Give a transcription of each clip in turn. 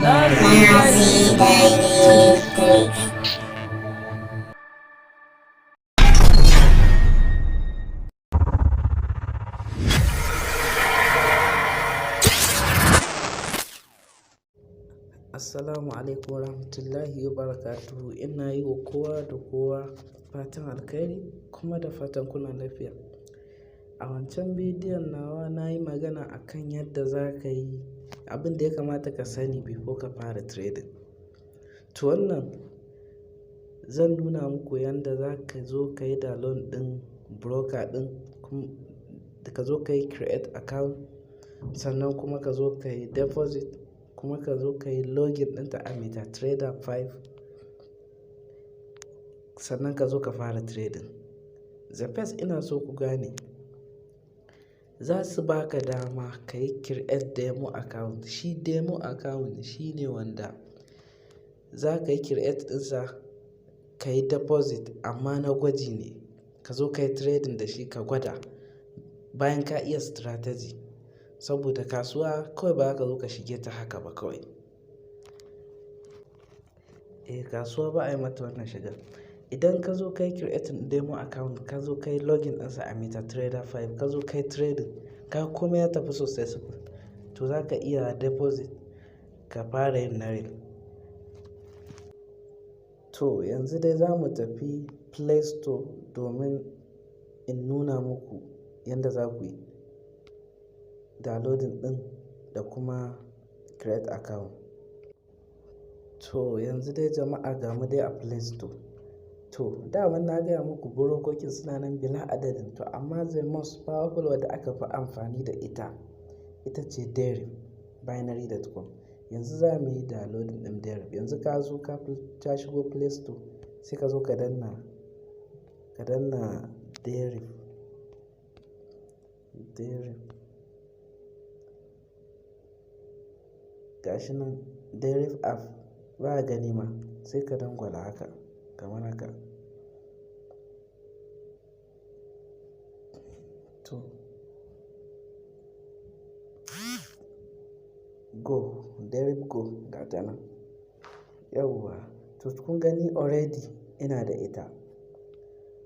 Nazee daily. Assalamu alaikum warahmatullahi wabarakatuhu. Ina yi wa kowa da kowa fatan alkhairi kuma da fatan kuna lafiya. A wancan bidiyon nawa na yi magana akan yadda za ka yi abin da ya kamata ka sani before ka fara trading. To wannan zan nuna muku yadda za ka zo ka yi download ɗin broker ɗin, ka zo ka yi create account, sannan kuma ka zo ka yi deposit, kuma ka zo ka yi login ɗinta a MetaTrader 5, sannan ka zo ka fara trading. The first ina so ku gane, za su baka dama ka yi create demo account. Shi demo account shi ne wanda za ka yi create ɗinsa ka yi deposit, amma na gwaji ne. Ka zo ka yi trading da shi ka gwada bayan ka iya strategy, saboda kasuwa kawai ba ka zo ka shige ta haka ba kawai. Kasuwa ba a yi mata wannan shiga. Idan ka zo ka yi creating demo account, ka zo ka yi login ɗinsa a MetaTrader 5, ka zo ka yi trading, ka kuma ya tafi successful, to za ka iya deposit ka fara yin na real. To yanzu dai za mu tafi Play Store domin in nuna muku yadda za ku yi downloading ɗin da kuma create account. To yanzu dai jama'a ga mu dai a Play Store. To daman na gaya muku burokokin suna nan bila adadin, to amma the most powerful wadda aka fi amfani da ita ce Derib binary.com. Yanzu za mu yi downloading ɗin Derib. Yanzu ka zo ka shigo Play Store, sai ka zo ka danna Derib. Gashi nan Derib app ba a gani ma, sai ka dangwala haka kamar haka. To go Derib go ga ta nan. Yawwa, to kun gani already ina da ita.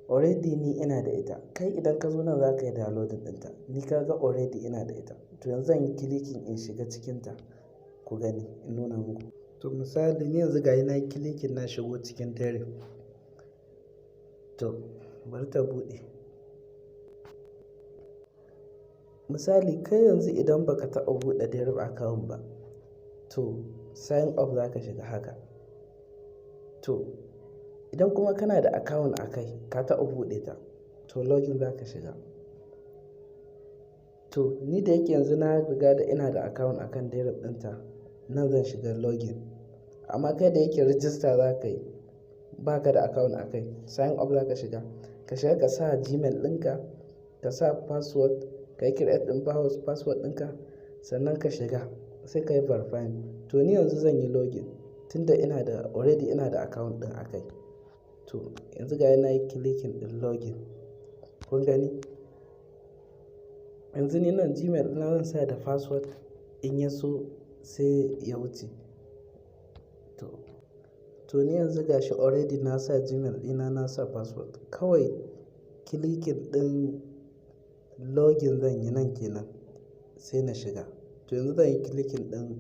Ni ina da ita. Kai idan ka zo nan za ka yi downloading ɗinta. Ni ka ga already ina da ita. To yanzu zan yi clicking in shiga cikinta ku gani, in nuna muku. To misali ni yanzu ga na yi clicking na shigo cikin Derib. To bari ta buɗe. Misali kai yanzu idan baka taɓa buɗe Derib account ba, to sign up za ka shiga haka. To idan kuma kana da account a kai ka taɓa buɗe ta, to login za ka shiga. To ni da yake yanzu na riga da ina da account akan Derib ɗinta, nan zan shiga login. Amma kai da yake register za ka yi, ba ka da account a kai, sign up za ka shiga. Ka shiga ka sa Gmail ɗinka, ka sa password, ka yi create ɗin password ɗinka, sannan ka shiga sai ka yi verifying. To ni yanzu zan yi login tunda already ina da account ɗin a kai. To yanzu ga na yi clicking ɗin login. Kun gani? Yanzu ni nan Gmail ɗina zan sa da password, in ya so sai ya wuce. To ni yanzu gashi already na sa Gmail ɗina, na sa password. Kawai clicking ɗin login zan yi nan kenan sai na shiga. To yanzu zan yi clicking ɗin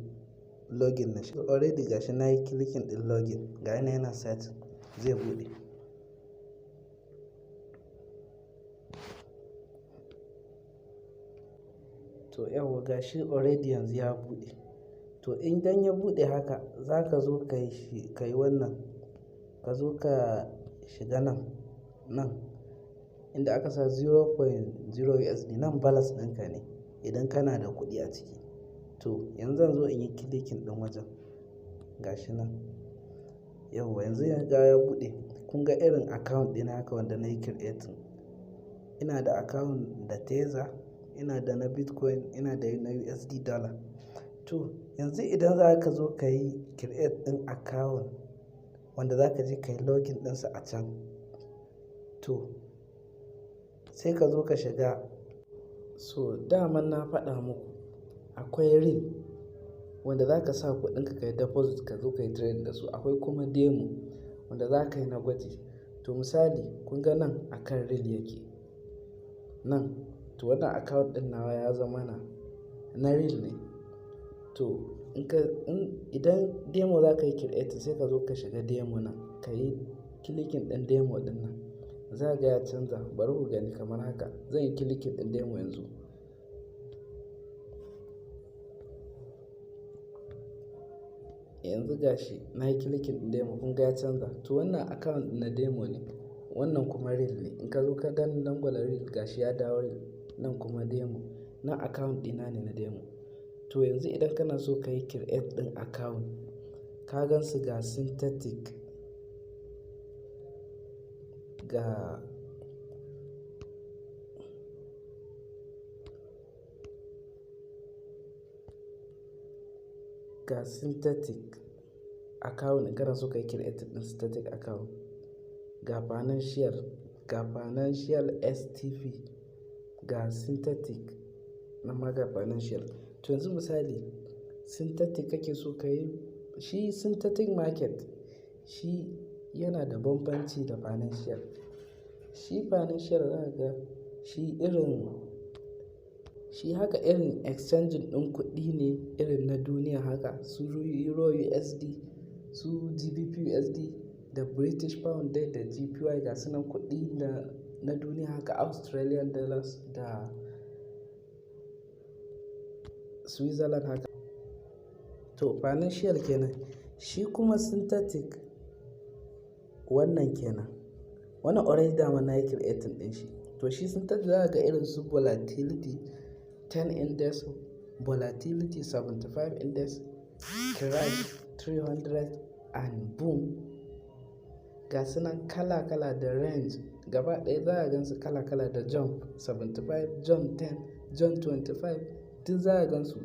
login na shiga. Already gashi na yi clicking ɗin login. Ga yana set zai buɗe. To yawwa gashi already yanzu ya buɗe. To idan ya buɗe haka, za ka zo ka yi wannan. Ka zo ka shiga nan inda aka sa 0.0 USD, nan balance ɗinka ne idan kana da kuɗi a ciki. To yanzu zan zo in yi clicking ɗin wajen. Gashi nan. Yawwa yanzu ya buɗe. Kun ga irin account ɗina haka wanda na yi creating. Ina da account da Tether, ina da na Bitcoin, ina da na USD dollar. To yanzu idan za ka zo ka yi create ɗin account wanda za ka je ka yi login ɗinsa a can, to sai ka zo ka shiga. So daman na faɗa muku akwai real wanda za ka sa kuɗinka ka yi deposit ka zo ka yi trade da su. Akwai kuma demo wanda za ka yi na gwaji. To misali kun ga nan akan real yake nan, to wannan account ɗin nawa ya zama na real ne. To idan demo za ka yi creating sai ka zo ka shiga demo nan ka yi clicking ɗin demo ɗin nan, za ga ya canza. Bari ku gani kamar haka, zan yi clicking ɗin demo yanzu. Yanzu gashi na yi clicking ɗin demo, kun ga ya canza. To wannan account na demo ne, wannan kuma real ne. In ka zo ka dangwala real gashi ya dawo real, nan kuma demo. Nan account ɗina ne na demo. To yanzu idan kana so ka yi create ɗin account, ka gan su ga synthetic, ga synthetic account. In kana so ka yi create ɗin synthetic account, ga financial STP, ga synthetic na ma ga financial. To yanzu misali synthetic kake so ka yi, shi synthetic market shi yana da bambanci da financial. Shi financial za ga shi haka irin exchanging ɗin kuɗi ne irin na duniya haka, su Euro USD, su GBP USD da British Pound dai da GPY, ga sunan kuɗi na duniya haka, Australian dollars da Switzerland haka. To financial kenan. Shi kuma synthetic wannan kenan. Wannan already dama na yi creating ɗin shi. To shi synthetic za ga irin su volatility 10 index, volatility 75 index, crash 300 and boom. Ga sunan kala-kala da range gaba ɗaya za a gansu kala-kala da jump 75, jump 10, jump 25, duk za a gansu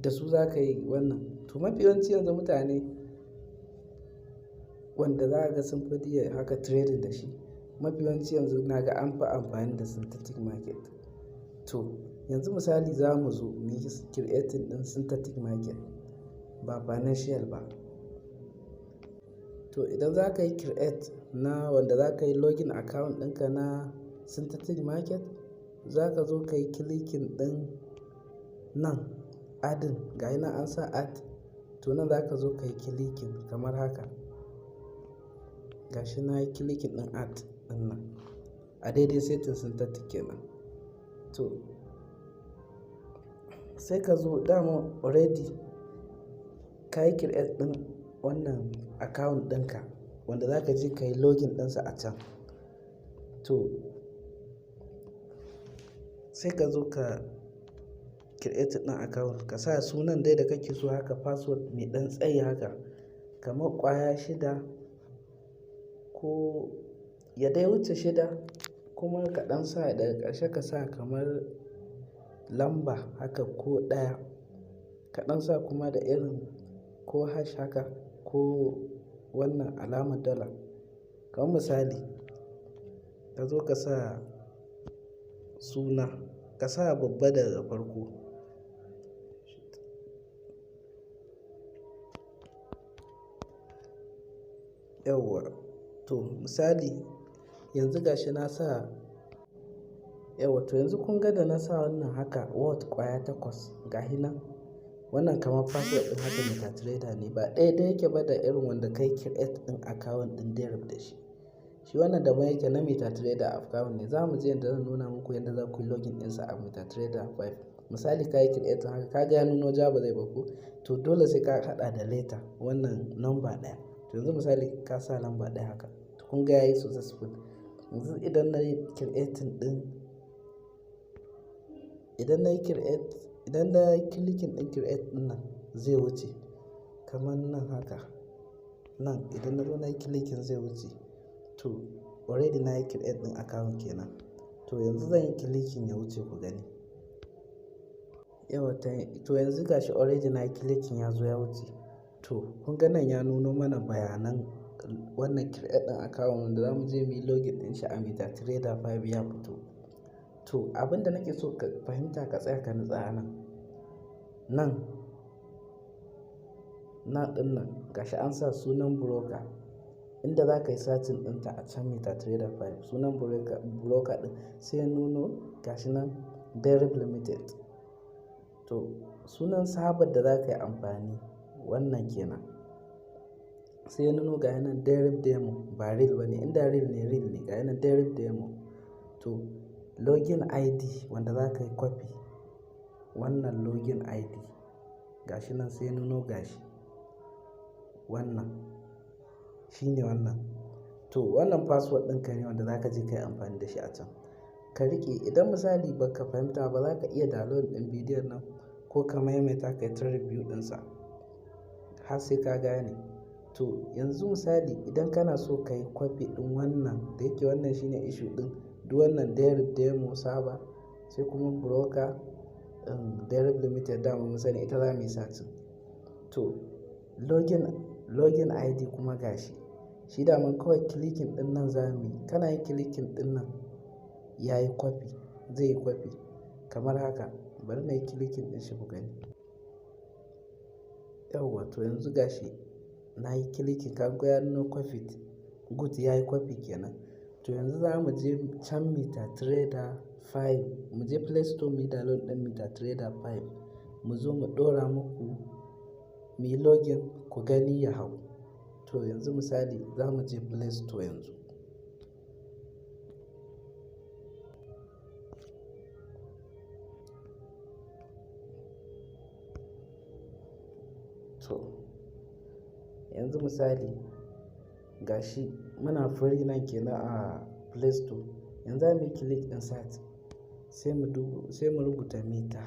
da su za ka yi wannan. To mafi yawanci yanzu mutane wanda za a ga sun fi haka trading da shi, mafi yawanci yanzu na ga an fi amfani da synthetic market. To yanzu misali za mu zo mu yi creating ɗin synthetic market ba financial ba. To idan za ka yi create na wanda za ka yi login account ɗinka na synthetic market, za ka zo ka yi clicking ɗin nan adin, ga nan an sa add. To nan za ka zo ka yi clicking kamar haka, gashi na yi clicking ɗin add ɗin nan a daidai setting synthetic kenan. To sai ka zo dama already ka yi create ɗin wannan account ɗinka wanda za ka je ka yi login ɗinsa a can. To sai ka zo ka create ɗin account, ka sa sunan dai da kake so haka, password mai ɗan tsayi haka kamar ƙwaya 6 ko ya dai wuce 6, kuma ka ɗan sa daga ƙarshe ka sa kamar lamba haka ko 1, ka ɗan sa kuma da irin ko hash haka ko wannan alamar dala. Kamar misali ka zo ka sa suna, ka sa babba daga farko. Yawwa, to misali yanzu gashi na sa, yawwa to yanzu kun ga da na sa wannan haka word ƙwaya 8 gahi nan. Wannan kamar password ɗin haka MetaTrader ne, ba ɗaya yake ba da irin wanda kai create ɗin account ɗin direct da shi. Shi wannan daban yake na MetaTrader account ne. Za mu je yadda zan nuna muku yadda za ku yi login ɗinsa a MetaTrader 5. Misali ka yi create haka, ka ga ya nuno ja ba zai ba ko, to dole sai ka haɗa da letter wannan number 1. To yanzu misali ka sa lamba 1 haka, to kun ga yayi successful. Yanzu idan na yi creating ɗin, idan na yi clicking ɗin create ɗin nan zai wuce kamar nan haka. Nan idan na zo na yi clicking zai wuce. To already na yi create ɗin account kenan. To yanzu zan yi clicking ya wuce ku gani. Yawwa to yanzu gashi already na yi clicking ya zo ya wuce. To kun ga nan ya nuno mana bayanan wannan create ɗin account wanda za mu je mu yi login ɗin shi a MetaTrader 5 ya fito. To abinda nake so ka fahimta, ka tsaya ka nutsa nan. nan ɗin nan gashi an sa sunan broker inda za ka yi satin ɗinta a can MetaTrader 5 sunan broker ɗin sai nuno gashi nan Derib Limited. To sunan sabar da za ka yi amfani wannan kenan sai ya nuno ga yanan Derib Demo ba real ba ne, inda real ne ga yanan Derib Demo. To login ID wanda za ka yi copy wannan login ID gashi nan sai ya nuno gashi wannan shine wannan. To wannan password ɗinka ne wanda za ka je ka yi amfani da shi a can ka riƙe. Idan misali baka fahimta ba za ka iya download ɗin bidiyon nan ko ka maimaita ka yi ta review ɗinsa har sai ka gane. To yanzu misali idan kana so ka yi copy ɗin wannan da yake wannan shine issue ɗin duk wannan Derib Demo saba sai kuma broker Derib Limited dama mun sani ita za mu yi satin. To login ID kuma gashi shi daman kawai clicking ɗin nan za mu yi, kana yin clicking ɗin nan ya yi copy zai yi copy kamar haka. Bari na yi clicking ɗin shi ku gani. Yawwa to yanzu gashi na yi clicking ka ga ya nuna copy good ya yi copy kenan. To yanzu za mu je can MetaTrader 5 mu je Play Store mu yi download ɗin MetaTrader 5 mu zo mu ɗora muku mu yi login ku gani ya hau. To yanzu misali za mu je Play Store yanzu. To yanzu misali gashi muna free nan kenan a Play Store. Yanzu za mu yi click ɗin search sai mu rubuta MetaTrader.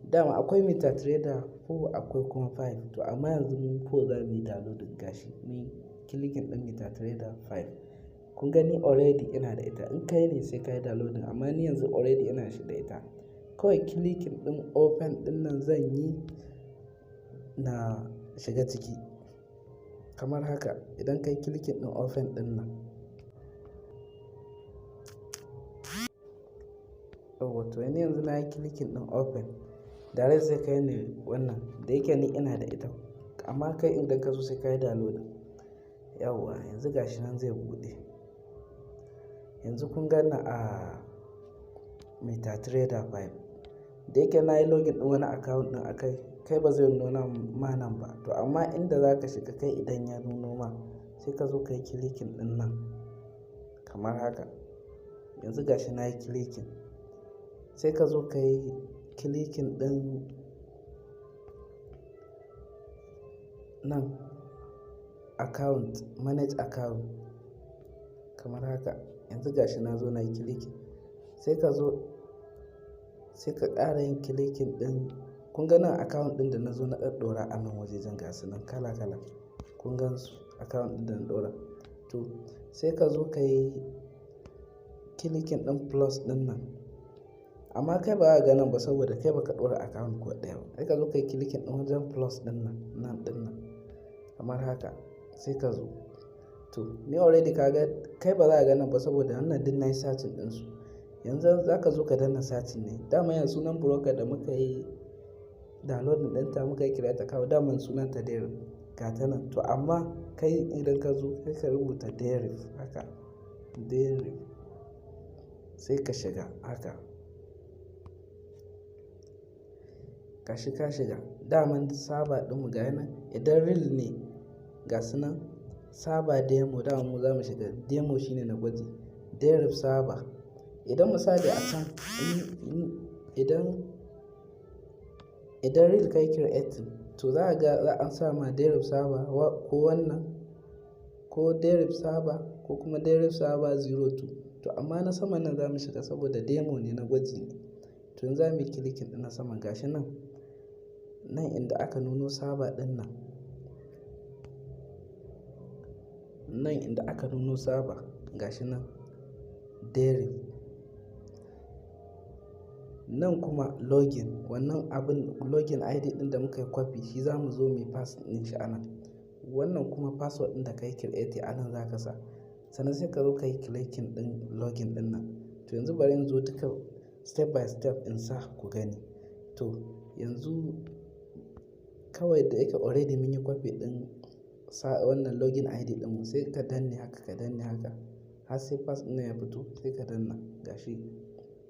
Dama akwai MetaTrader 4 akwai kuma 5 to amma yanzu mun 4 za mu yi downloading gashi mun yi clicking ɗin MetaTrader 5. Kun gani already ina da ita, in kai ne sai ka yi downloading amma ni yanzu already ina shi da ita. Kawai clicking ɗin open ɗin nan zan yi na shiga ciki kamar haka. Idan kai clicking ɗin open ɗin nan wato yanzu na yi clicking ɗin open direct sai kai ne wannan da yake ni ina da ita amma kai idan ka zo sai ka yi downloading. Yawwa yanzu gashi nan zai buɗe. Yanzu kun gani a MetaTrader 5 da yake na yi login ɗin wani account ɗin akai kai ba zai nuna ma nan ba. To amma inda za ka shiga kai idan ya nuno ma sai ka zo ka yi clicking ɗin nan kamar haka. Yanzu gashi na yi clicking sai ka zo ka yi clicking ɗin nan account manage account kamar haka. Yanzu gashi na zo na yi clicking sai ka zo sai ka ƙara yin clicking ɗin. Kun ga nan account ɗin da na zo na ɗaɗɗora a nan wajejen gasu nan kala kun gan su account ɗin da na ɗora. To sai ka zo ka yi clicking ɗin plus ɗin nan amma kai ba za ka ga nan ba saboda kai baka ɗora account ko ɗaya ba. Sai ka zo ka yi clicking ɗin wajen plus ɗin nan ɗin nan kamar haka sai ka zo. To ni already ka ga kai ba za ka ga nan ba saboda wannan duk na yi searching ɗinsu. Yanzu za ka zo ka danna searching ne. Dama yanzu sunan broker da muka yi downloading ɗinta muka yi create account daman sunanta Derib ga ta nan. To amma kai idan ka zo sai ka rubuta Derib haka Derib sai ka shiga haka. Ka shiga daman saba ɗinmu ga nan idan real ne ga su nan saba demo dama mu za mu shiga demo shine na gwaji Derib saba. Idan misali a can idan real kai creating to za a ga za an sa ma Derib saba ko wannan ko Derib saba ko kuma Derib saba 02. To amma na saman nan za mu shiga saboda demo ne na gwaji ne. To yanzu za mu yi clicking ɗin na saman gashi nan inda aka nuno saba ɗin nan inda aka nuno saba gashi nan Derib. Nan kuma login wannan abin login ID ɗin da muka yi copy shi za mu zo mu yi pass ɗin shi a nan. Wannan kuma password ɗin da ka yi create a nan za ka sa sannan sai ka zo ka yi clicking ɗin login ɗin nan. To yanzu bari in zo duka step by step in sa ku gani. To yanzu kawai da yake already mun yi copy ɗin wannan login ID ɗinmu, sai ka danne haka ka danne haka har sai pass ɗin ya fito, sai ka danna gashi,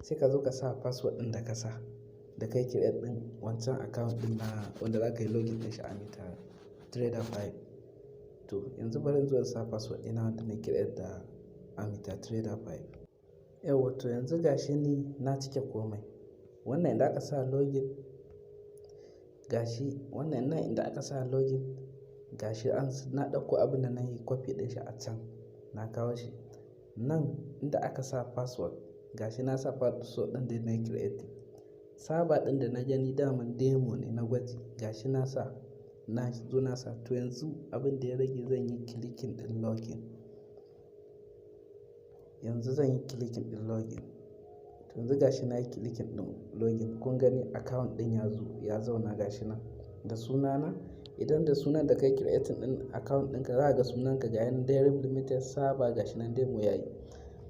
sai ka zo ka sa password ɗin da ka sa da kai create ɗin wancan account ɗin na wanda za ka yi login ɗin shi a mita trader 5. To yanzu bari in zo in sa password ɗina wanda na create da Amita trader 5. Yawwa to yanzu gashi ni na cike komai. Wannan inda aka sa login gashi, wannan nan inda aka sa login gashi na ɗauko abin da na yi copy ɗin shi a can na kawo shi. Nan inda aka sa password gashi na sa password ɗin da na yi creating. Saba ɗin da na gani daman demo ne na gwaji gashi na sa, na zo na sa. To yanzu abin da ya rage zan yi clicking ɗin login. Yanzu zan yi clicking ɗin login. To yanzu gashi na yi clicking ɗin login. Kun gani account ɗin ya zauna gashi nan da sunana. Idan da sunan da kai creating ɗin account ɗinka za ka ga sunanka ga yan Derib Limited Saba gashi nan demo yayi.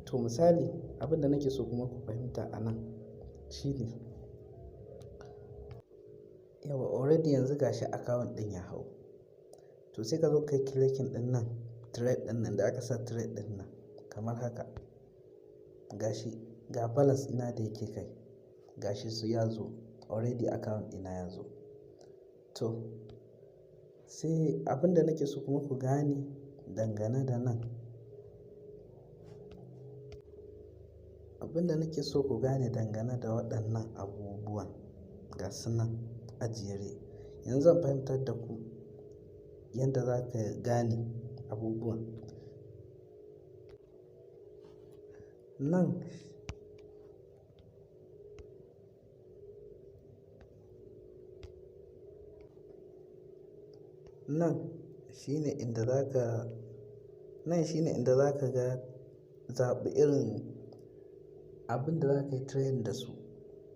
To misali abin da nake so kuma ku fahimta a nan shine, yawa already yanzu gashi account ɗin ya hau. To sai ka zo kai clicking ɗin nan trade ɗin nan da aka sa trade ɗin nan kamar haka. Gashi ga balance ina da yake kai gashi su ya zo already account ina ya zo. To sai abin da nake so kuma ku gane dangane da nan, abin da nake so ku gane dangane da waɗannan abubuwan ga su nan a jere. Yanzu zan fahimtar da ku yadda za ka gane abubuwan. Nan shine inda za ka ga zaɓi irin abin da za ka yi trading da su.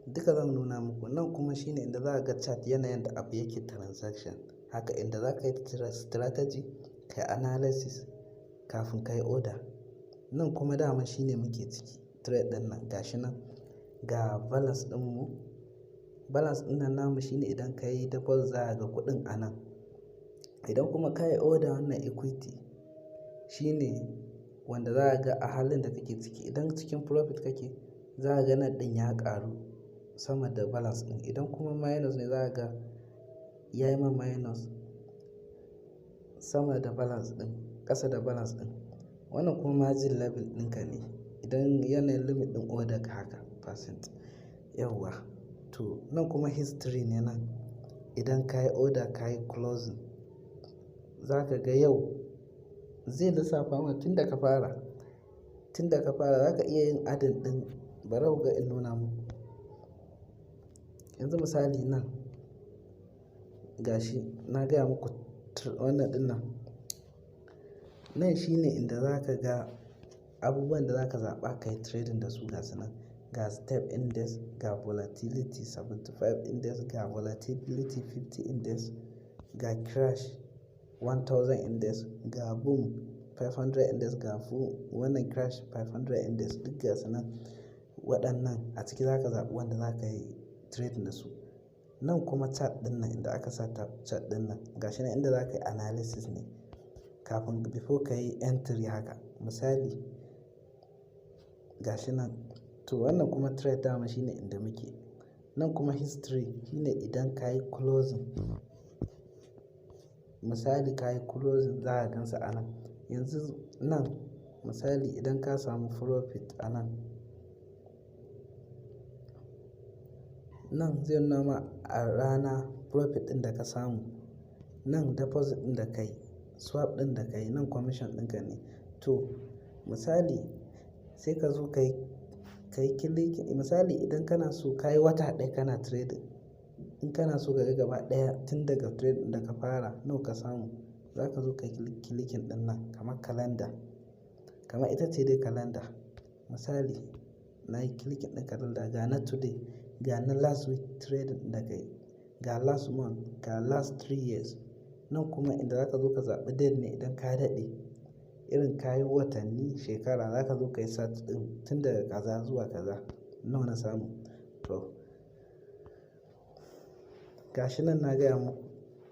Duka zan nuna muku. Nan kuma shine inda za ka ga chart yanayin da abu yake transaction. Haka inda za ka yi strategy, kai analysis kafin ka yi order. Nan kuma dama shine muke ciki trade ɗin nan gashi nan ga balance ɗinmu. Balance ɗin nan namu shine idan ka yi deposit za ka ga kuɗin a nan. Idan kuma ka yi order wannan equity shine wanda za ka ga a halin da kake ciki. Idan cikin profit kake za ka ga nan ɗin ya ƙaru sama da balance ɗin. Idan kuma minus ne za ka ga ya yi ma minus sama da balance ɗin, ƙasa da balance ɗin. Wannan kuma margin level ɗinka ne idan yanayin limit ɗin order ka haka percent. Yawwa to nan kuma history ne nan. Idan ka yi order ka yi closing za ka ga yau zai lissafa ma tun da ka fara. Za ka iya yin adin ɗin, bari ku ga in nuna muku. Yanzu misali nan gashi na gaya muku wannan ɗin nan. Nan shine inda za ka ga abubuwan da za ka zaɓa ka yi trading da su ga su nan. Ga step index, ga volatility 75 index, ga volatility 50 index, ga crash 1000 index, ga boom 500 index, ga wannan crash 500 index. Duk ga su nan waɗannan a ciki za ka zaɓi wanda za ka yi trading da su. Nan kuma chart ɗin nan inda aka sa chart ɗin nan gashi nan inda za ka yi analysis ne kafin before ka yi entry haka. Misali gashi nan. To wannan kuma trade dama shine inda muke. Nan kuma history shine idan ka yi closing. Misali ka yi closing za ka gansa a nan. Yanzu nan misali idan ka samu profit a nan, nan zai nuna ma a rana profit ɗin da ka samu. Nan deposit ɗin da ka yi, swap ɗin da ka yi, nan commission ɗinka ne. To misali sai ka zo ka yi clicking. Misali idan kana so ka yi wata ɗaya kana trading, in kana so ka ga gaba ɗaya tun daga trading da ka fara nawa ka samu, za ka zo ka yi clicking ɗin nan kamar calendar. Kamar ita ce dai calendar. Misali na yi clicking ɗin calendar ga na today, ga na last week trading da ka yi, ga last month, ga last 3 years. Nan kuma inda za ka zo ka zaɓi date ne idan ka daɗe irin kayi watanni, shekara za ka zo ka yi search ɗin tun daga kaza zuwa kaza nawa na samu. To gashi nan na gaya muku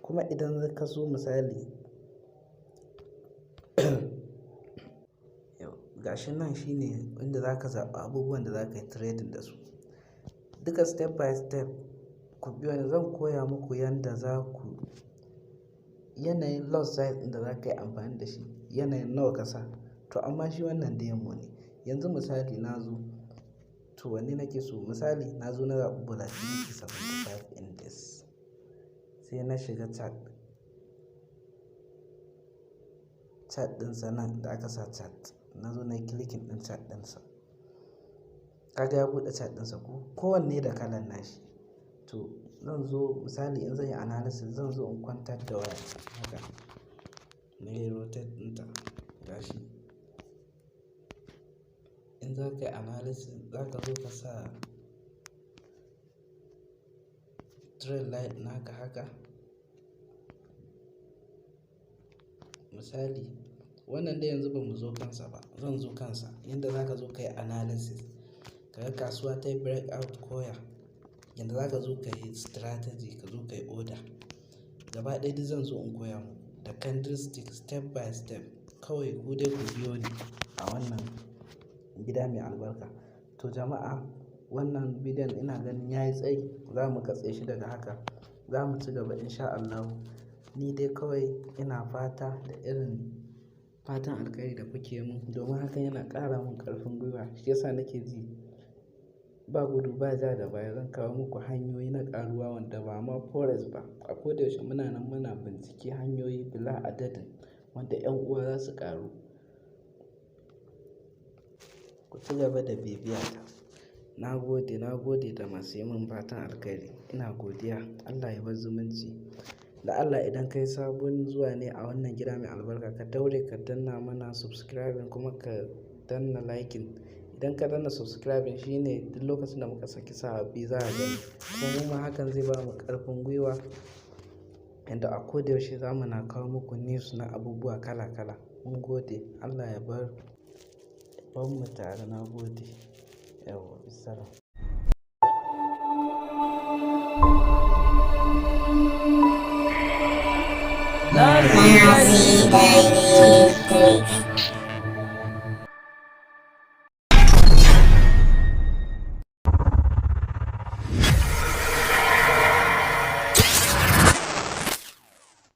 kuma idan ka zo misali gashi nan shine inda za ka zaɓi abubuwan da za ka yi trading da su duka step by step. Ku biyo ni zan koya muku yanda za ku yanayin lot size da za ka yi amfani da shi, yanayin nawa ka sa. To amma shi wannan demo ne. Yanzu misali na zo, to wanne nake so? Misali na zo na zaɓi volatility 75 index, sai na shiga chart ɗinsa nan da aka sa chart. Na zo na yi clicking ɗin chart ɗinsa. Kaga ya buɗe chart ɗinsa ko kowanne da kalan nashi. To zan zo misali in zan yi analysis zan zo in kwantar da waya haka na yi rotate ɗinta gashi. In za ka yi analysis za ka zo ka sa trend line naka haka. Misali wannan dai yanzu ba mu zo kansa ba, zan zo kansa yanda za ka zo ka yi analysis. Kaga kasuwa ta yi breakout koya, yanda za ka zo ka yi strategy, ka zo ka yi order. Gaba ɗaya duk zan zo in koya muku da candlestick step by step. Kawai ku dai ku biyo ni a wannan gida mai albarka. To jama'a, wannan bidiyon ina ganin ya yi tsayi, za mu katse shi daga haka. Za mu ci gaba insha Allah. Ni dai kawai ina fata da irin fatan alkhairi da kuke mun, domin hakan yana ƙara mun ƙarfin gwiwa. Shi yasa nake ji ba gudu ba ja da baya zan kawo muku hanyoyi na ƙaruwa wanda ba ma forex ba. A koda yaushe muna nan muna bincike hanyoyi bila adadin wanda 'yan uwa za su ƙaru. Ku ci gaba da bibiyata. Na gode da masu yi min fatan alkhairi. Ina godiya. Allah ya bar zumunci. Da Allah idan kai sabon zuwa ne a wannan gida mai albarka, ka daure ka danna mana subscribing kuma ka danna liking. Idan ka danna subscribing shine duk lokacin da muka saki sababbi za a gani. Kuma hakan zai ba mu ƙarfin gwiwa yanda a koda yaushe za mu na kawo muku news na abubuwa kala kala. Mun gode. Allah ya bar mu tare. Na gode. Yauwa, bisalam. Nazee, baby.